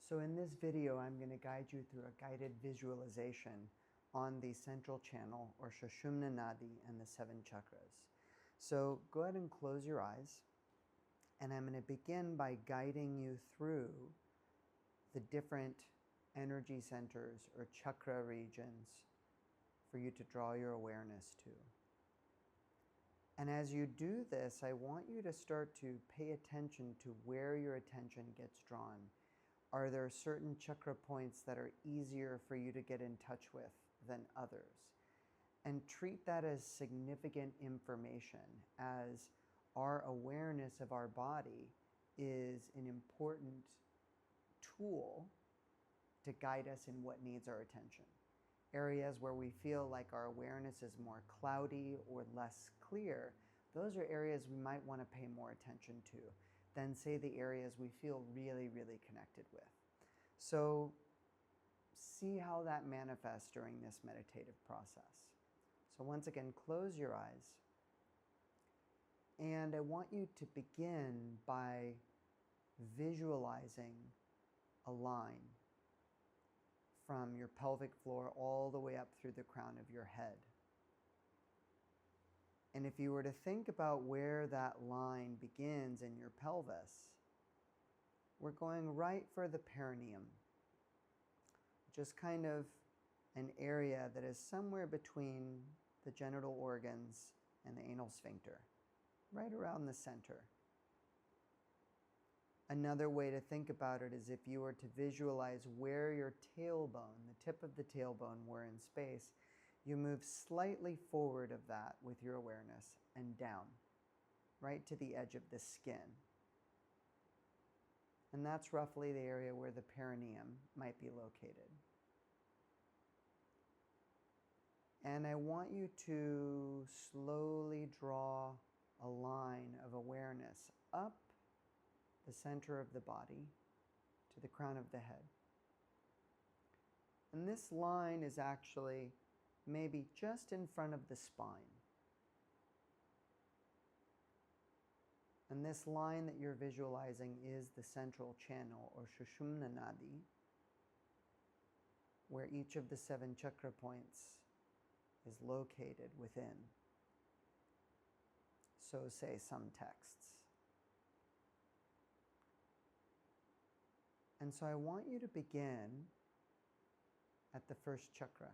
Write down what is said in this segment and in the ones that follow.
So in this video, I'm going to guide you through a guided visualization on the central channel or Sushumna Nadi and the 7 chakras. So go ahead and close your eyes, and I'm going to begin by guiding you through the different energy centers or chakra regions for you to draw your awareness to. And as you do this, I want you to start to pay attention to where your attention gets drawn. Are there certain chakra points that are easier for you to get in touch with than others? And treat that as significant information, as our awareness of our body is an important tool to guide us in what needs our attention. Areas where we feel like our awareness is more cloudy or less clear, those are areas we might want to pay more attention to than, say, the areas we feel really, really connected with. So see how that manifests during this meditative process. So once again, close your eyes. And I want you to begin by visualizing a line from your pelvic floor all the way up through the crown of your head. And if you were to think about where that line begins in your pelvis, we're going right for the perineum, just kind of an area that is somewhere between the genital organs and the anal sphincter, right around the center. Another way to think about it is if you were to visualize where your tailbone, the tip of the tailbone, were in space, you move slightly forward of that with your awareness and down, right to the edge of the skin. And that's roughly the area where the perineum might be located. And I want you to slowly draw a line of awareness up the center of the body to the crown of the head. And this line is actually maybe just in front of the spine. And this line that you're visualizing is the central channel or Sushumna Nadi, where each of the 7 chakra points is located within. So say some texts. And so I want you to begin at the first chakra.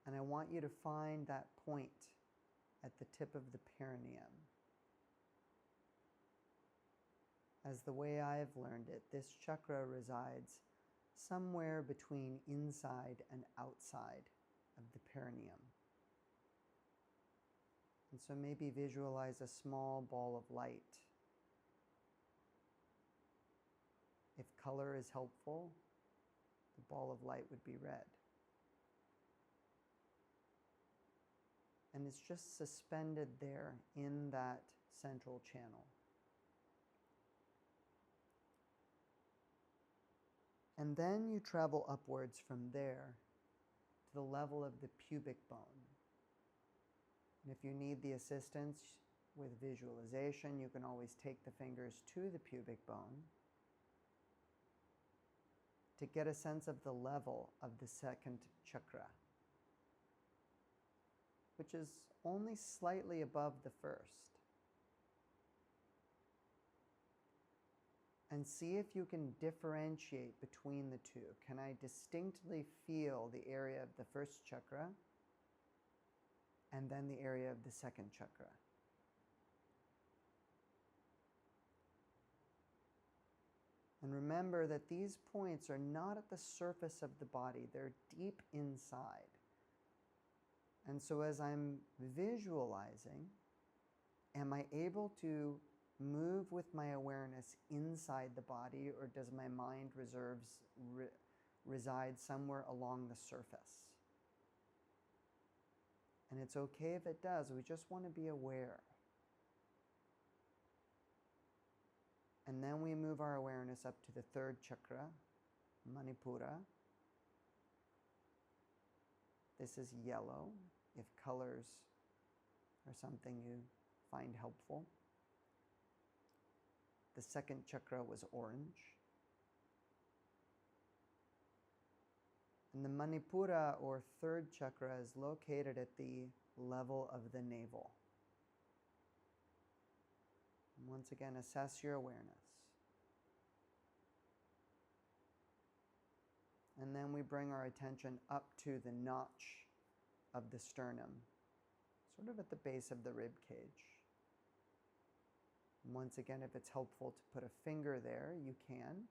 And I want you to find that point at the tip of the perineum. As the way I've learned it, this chakra resides somewhere between inside and outside of the perineum. And so maybe visualize a small ball of light. If color is helpful, the ball of light would be red. And it's just suspended there in that central channel. And then you travel upwards from there to the level of the pubic bone. And if you need the assistance with visualization, you can always take the fingers to the pubic bone to get a sense of the level of the second chakra, which is only slightly above the first. And see if you can differentiate between the two. Can I distinctly feel the area of the first chakra and then the area of the second chakra? And remember that these points are not at the surface of the body, they're deep inside. And so as I'm visualizing, am I able to move with my awareness inside the body, or does my mind reside somewhere along the surface? And it's okay if it does, we just want to be aware. And then we move our awareness up to the third chakra, Manipura. This is yellow, if colors are something you find helpful. The second chakra was orange. And the Manipura, or third chakra, is located at the level of the navel. And once again, assess your awareness. And then we bring our attention up to the notch of the sternum, sort of at the base of the rib cage. And once again, if it's helpful to put a finger there, you can.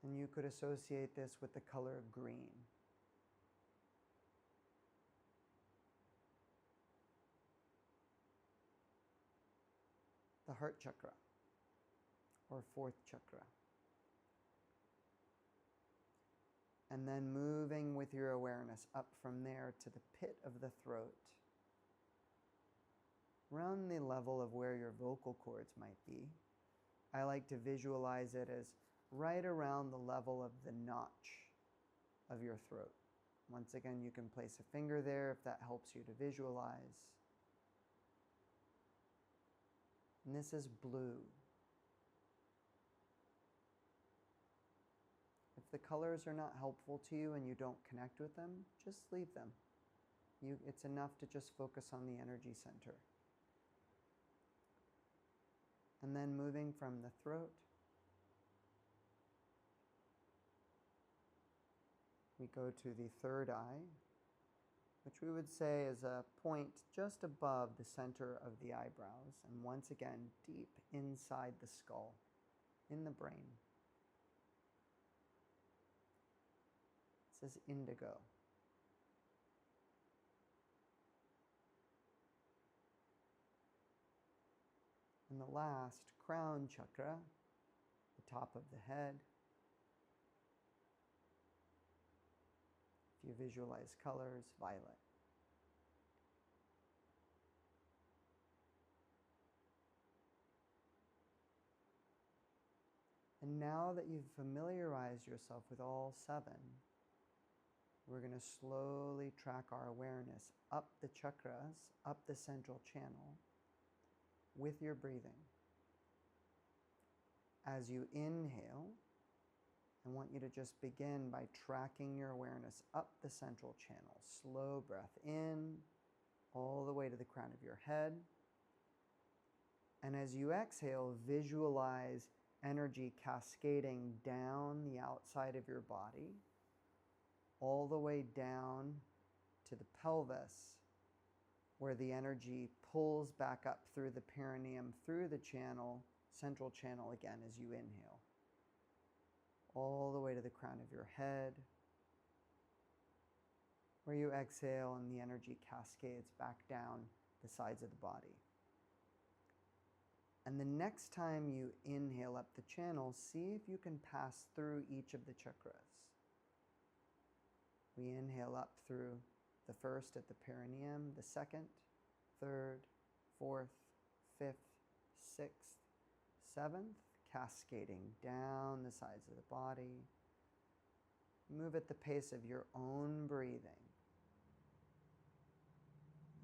And you could associate this with the color of green. The heart chakra, or fourth chakra. And then moving with your awareness up from there to the pit of the throat, around the level of where your vocal cords might be. I like to visualize it as right around the level of the notch of your throat. Once again, you can place a finger there if that helps you to visualize. And this is blue. If the colors are not helpful to you and you don't connect with them, just leave them. It's enough to just focus on the energy center. And then moving from the throat, we go to the third eye, which we would say is a point just above the center of the eyebrows, and once again, deep inside the skull, in the brain. It says indigo. And the last, crown chakra, the top of the head. If you visualize colors, violet. And now that you've familiarized yourself with all seven, we're going to slowly track our awareness up the chakras, up the central channel, with your breathing. As you inhale, I want you to just begin by tracking your awareness up the central channel. Slow breath in, all the way to the crown of your head. And as you exhale, visualize energy cascading down the outside of your body, all the way down to the pelvis, where the energy pulls back up through the perineum, through the channel, central channel again as you inhale. All the way to the crown of your head, where you exhale and the energy cascades back down the sides of the body. And the next time you inhale up the channel, see if you can pass through each of the chakras. We inhale up through the first at the perineum, the second, third, fourth, fifth, sixth, seventh, cascading down the sides of the body. Move at the pace of your own breathing.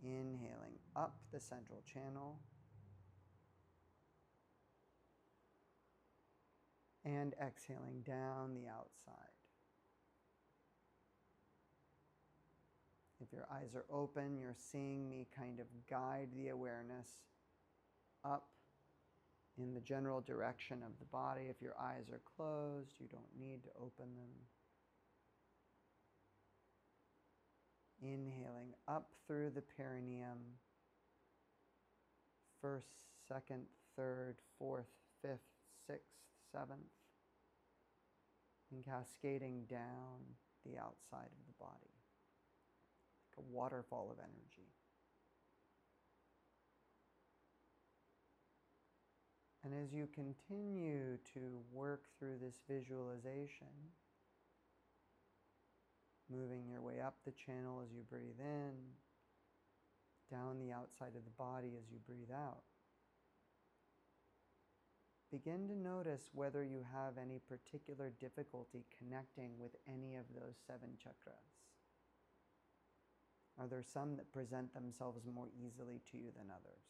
Inhaling up the central channel. And exhaling down the outside. If your eyes are open, you're seeing me kind of guide the awareness up in the general direction of the body. If your eyes are closed, you don't need to open them. Inhaling up through the perineum, first, second, third, fourth, fifth, sixth, seventh, and cascading down the outside of the body, like a waterfall of energy. And as you continue to work through this visualization, moving your way up the channel as you breathe in, down the outside of the body as you breathe out, begin to notice whether you have any particular difficulty connecting with any of those seven chakras. Are there some that present themselves more easily to you than others?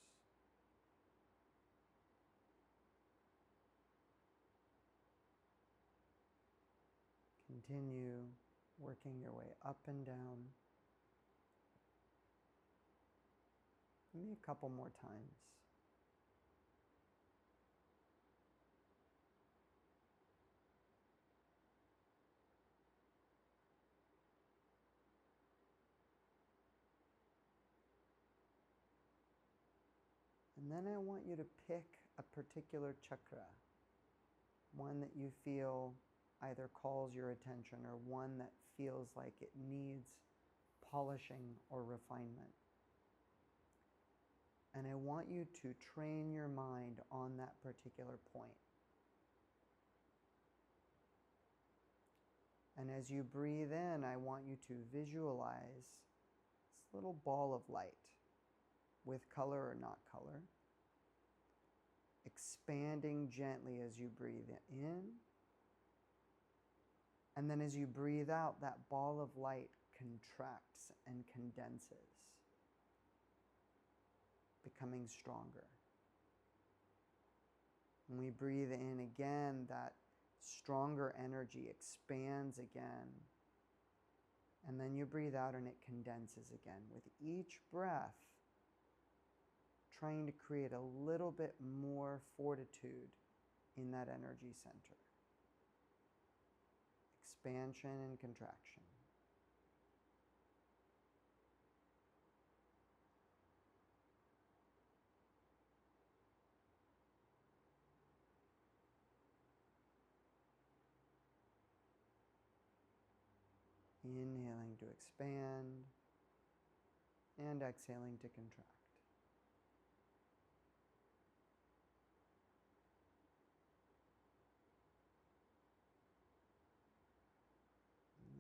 Continue working your way up and down. Maybe a couple more times. And then I want you to pick a particular chakra, one that you feel either calls your attention or one that feels like it needs polishing or refinement. And I want you to train your mind on that particular point. And as you breathe in, I want you to visualize this little ball of light, with color or not color, expanding gently as you breathe in. And then as you breathe out, that ball of light contracts and condenses, becoming stronger. When we breathe in again, that stronger energy expands again. And then you breathe out and it condenses again. With each breath, trying to create a little bit more fortitude in that energy center. Expansion and contraction. Inhaling to expand and exhaling to contract.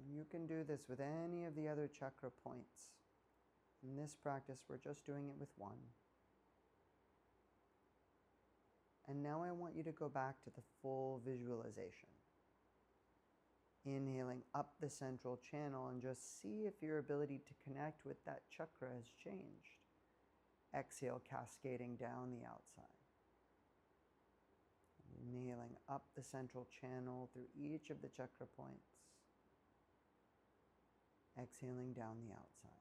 You can do this with any of the other chakra points. In this practice, we're just doing it with one. And now I want you to go back to the full visualization. Inhaling up the central channel and just see if your ability to connect with that chakra has changed. Exhale, cascading down the outside. Inhaling up the central channel through each of the chakra points. Exhaling down the outside.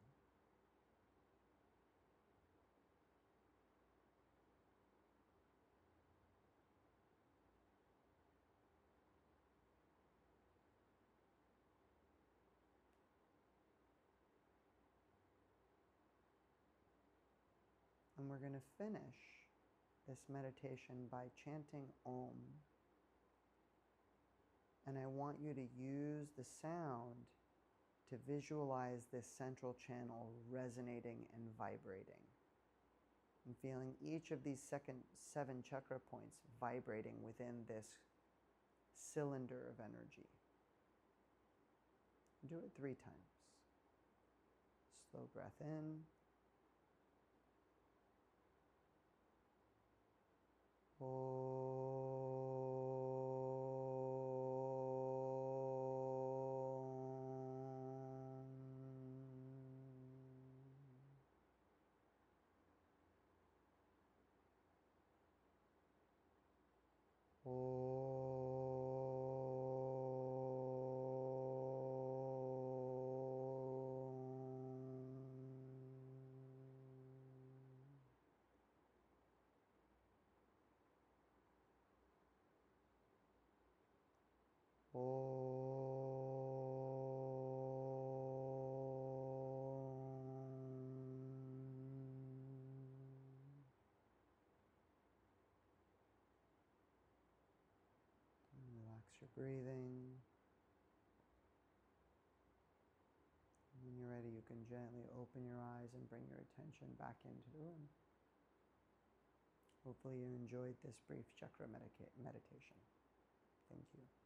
And we're going to finish this meditation by chanting Om. And I want you to use the sound to visualize this central channel resonating and vibrating. And feeling each of these 7 chakra points vibrating within this cylinder of energy. Do it 3 times. Slow breath in. Relax your breathing. When you're ready, you can gently open your eyes and bring your attention back into the room. Hopefully you enjoyed this brief chakra meditation. Thank you.